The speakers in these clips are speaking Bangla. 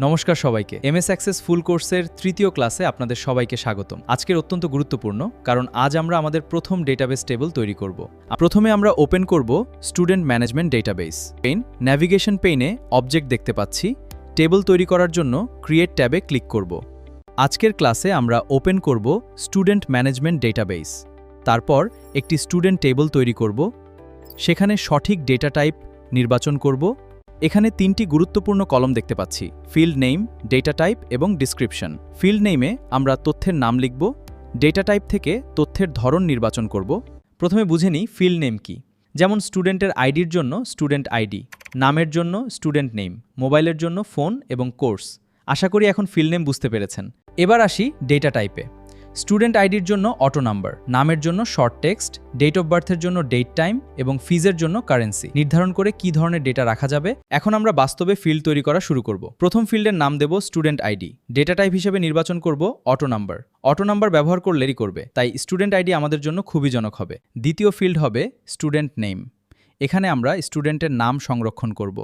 নমস্কার সবাইকে এমএস অ্যাক্সেস ফুল কোর্সের তৃতীয় ক্লাসে আপনাদের সবাইকে স্বাগতম। আজকের অত্যন্ত গুরুত্বপূর্ণ কারণ আজ আমরা আমাদের প্রথম ডেটাবেস টেবল তৈরি করব। প্রথমে আমরা ওপেন করব student management database pane. Navigation পেইনে অবজেক্ট দেখতে পাচ্ছি। টেবল তৈরি করার জন্য ক্রিয়েট ট্যাবে ক্লিক করব। আজকের ক্লাসে আমরা ওপেন করব স্টুডেন্ট ম্যানেজমেন্ট ডেটাবেস। তারপর একটি স্টুডেন্ট টেবল তৈরি করব। সেখানে সঠিক ডেটা টাইপ নির্বাচন করব। এখানে তিনটি গুরুত্বপূর্ণ কলম দেখতে পাচ্ছি: ফিল্ড নেম, ডেটা টাইপ এবং ডিসক্রিপশন। ফিল্ড নেমে আমরা তথ্যের নাম লিখব। ডেটা টাইপ থেকে তথ্যের ধরন নির্বাচন করব। প্রথমে বুঝে নিই ফিল্ড নেম কি। যেমন স্টুডেন্টের আইডির জন্য স্টুডেন্ট আইডি, নামের জন্য স্টুডেন্ট নেম, মোবাইলের জন্য ফোন এবং কোর্স। আশা করি এখন ফিল্ড নেম বুঝতে পেরেছেন। এবার আসি ডেটা টাইপে। স্টুডেন্ট আইডির জন্য অটো নাম্বার, নামের জন্য শর্ট টেক্সট, ডেট অফ বার্থের জন্য ডেট টাইম এবং ফিজের জন্য কারেন্সি নির্ধারণ করে কী ধরনের ডেটা রাখা যাবে। এখন আমরা বাস্তবে ফিল্ড তৈরি করা শুরু করব। প্রথম ফিল্ডের নাম দেব স্টুডেন্ট আইডি। ডেটা টাইপ হিসেবে নির্বাচন করব অটো নাম্বার। অটো নাম্বার ব্যবহার করলেই করবে, তাই স্টুডেন্ট আইডি আমাদের জন্য খুবই জনক হবে। দ্বিতীয় ফিল্ড হবে স্টুডেন্ট নেম। এখানে আমরা স্টুডেন্টের নাম সংরক্ষণ করব।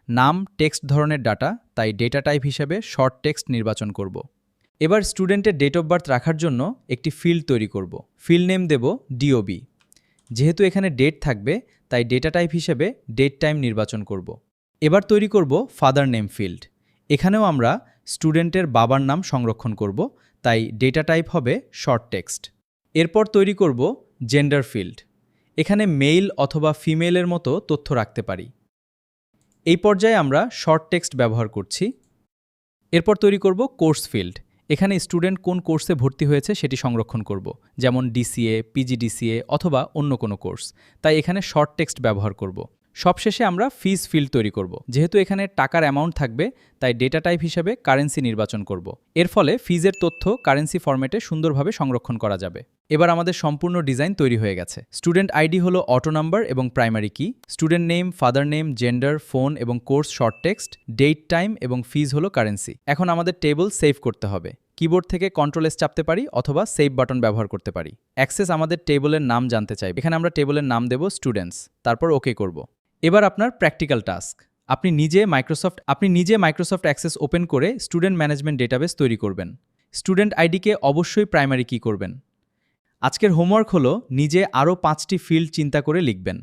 নাম টেক্সট ধরনের ডাটা, তাই ডেটা টাইপ হিসেবে শর্ট টেক্সট নির্বাচন করব। এবার স্টুডেন্টের ডেট অফ বার্থ রাখার জন্য একটি ফিল্ড তৈরি করব। ফিল্ড নেম দেব ডিওবি। যেহেতু এখানে ডেট থাকবে, তাই ডেটা টাইপ হিসেবে ডেট টাইম নির্বাচন করব। এবার তৈরি করব ফাদার নেম ফিল্ড। এখানেও আমরা স্টুডেন্টের বাবার নাম সংরক্ষণ করব, তাই ডেটা টাইপ হবে শর্ট টেক্সট। এরপর তৈরি করব জেন্ডার ফিল্ড। এখানে মেল অথবা ফিমেলের মতো তথ্য রাখতে পারি। এই পর্যায়ে আমরা শর্ট টেক্সট ব্যবহার করছি। এরপর তৈরি করব কোর্স ফিল্ড। এখানে স্টুডেন্ট কোন কোর্সে ভর্তি হয়েছে সেটি সংরক্ষণ করব, যেমন ডিসিএ, পিজিডিসিএ অথবা অন্য কোনো কোর্স, তাই এখানে শর্ট টেক্সট ব্যবহার করব। সবশেষে আমরা ফিজ ফিল্ড তৈরি করব। যেহেতু এখানে টাকার অ্যামাউন্ট থাকবে, তাই ডেটা টাইপ হিসেবে কারেন্সি নির্বাচন করব। এর ফলে ফিজের তথ্য কারেন্সি ফরম্যাটে সুন্দরভাবে সংরক্ষণ করা যাবে। এবার আমাদের সম্পূর্ণ ডিজাইন তৈরি হয়ে গেছে। স্টুডেন্ট আইডি হলো অটো নাম্বার এবং primary key, student name, father name, gender, phone এবং course short text, date time এবং ফিজ হলো কারেন্সি। এখন আমাদের টেবল সেভ করতে হবে। কিবোর্ড থেকে কন্ট্রোল এস চাপতে পারি অথবা সেভ বাটন ব্যবহার করতে পারি। অ্যাক্সেস আমাদের টেবলের নাম জানতে চাই। এখানে আমরা টেবলের নাম দেব স্টুডেন্টস, তারপর ওকে করব। এবার আপনার প্র্যাকটিক্যাল টাস্ক। আপনি নিজে মাইক্রোসফট অ্যাক্সেস ওপেন করে স্টুডেন্ট ম্যানেজমেন্ট ডেটাবেস তৈরি করবেন। স্টুডেন্ট আইডিকে অবশ্যই প্রাইমারি কি করবেন। আজকের হোমওয়ার্ক হলো নিজে আরও 5টি ফিল্ড চিন্তা করে লিখবেন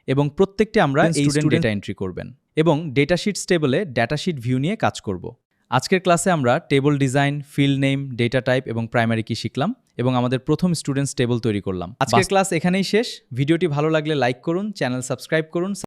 এবং প্রত্যেকটি আমরা এই স্টুডেন্ট ডেটা এন্ট্রি করবেন এবং ডেটাশিটস টেবলে ডেটাশিট ভিউ নিয়ে কাজ করব। আজকের ক্লাসে আমরা table design, field name, data type এবং প্রাইমারি কি শিখলাম এবং আমাদের প্রথম স্টুডেন্টস টেবল তৈরি করলাম। আজকের ক্লাস এখানেই শেষ। ভিডিওটি ভালো লাগলে লাইক করুন, চ্যানেল সাবস্ক্রাইব করুন।